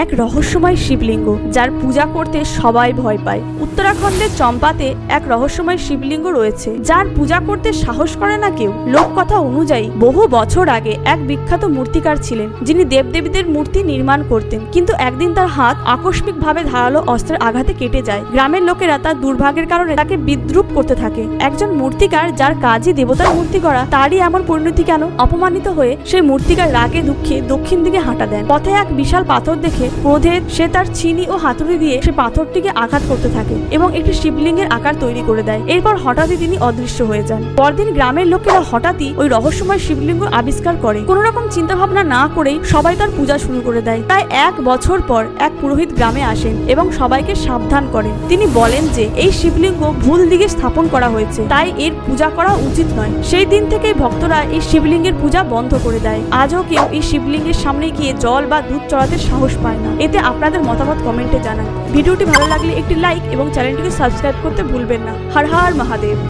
এক রহস্যময় শিবলিঙ্গ, যার পূজা করতে সবাই ভয় পায়। উত্তরাখণ্ডের চম্পাতে এক রহস্যময় শিবলিঙ্গ রয়েছে, যার পূজা করতে সাহস করে না কেউ। লোককথা অনুযায়ী বহু বছর আগে এক বিখ্যাত মূর্তিকার ছিলেন, যিনি দেবদেবীদের মূর্তি নির্মাণ করতেন। কিন্তু একদিন তার হাত আকস্মিকভাবে ধারালো অস্ত্রের আঘাতে কেটে যায়। গ্রামের লোকেরা তার দুর্ভাগ্যের কারণে তাকে বিদ্রূপ করতে থাকে। একজন মূর্তিকার, যার কাজই দেবতার মূর্তি করা, তারই এমন পরিণতি কেন? অপমানিত হয়ে সেই মূর্তিকার রাগে দুঃখে দক্ষিণ দিকে হাঁটা দেন। পথে এক বিশাল পাথর দেখে ক্রোধে সে তার চিনি ও হাতুড়ি দিয়ে সে পাথরটিকে আঘাত করতে থাকে এবং একটি শিবলিঙ্গের আকার তৈরি করে দেয়। এরপর হঠাৎই তিনি অদৃশ্য হয়ে যান। পরদিন গ্রামের লোকেরা হঠাৎই ওই রহস্যময় শিবলিঙ্গ আবিষ্কার করে। কোন রকম চিন্তা ভাবনা না করেই সবাই তার পূজা শুরু করে দেয়। তাই 1 বছর পর এক পুরোহিত গ্রামে আসেন এবং সবাইকে সাবধান করেন। তিনি বলেন যে এই শিবলিঙ্গ ভুল দিকে স্থাপন করা হয়েছে, তাই এর পূজা করা উচিত নয়। সেই দিন থেকেই ভক্তরা এই শিবলিঙ্গের পূজা বন্ধ করে দেয়। আজও কেউ এই শিবলিঙ্গের সামনে গিয়ে জল বা দুধ চড়াতে সাহস পায় না। এতে আপনাদের মতামত কমেন্টে জানান। ভিডিওটি ভালো লাগলে একটি লাইক এবং চ্যানেলটিকে সাবস্ক্রাইব করতে ভুলবেন না। হর হর মহাদেব।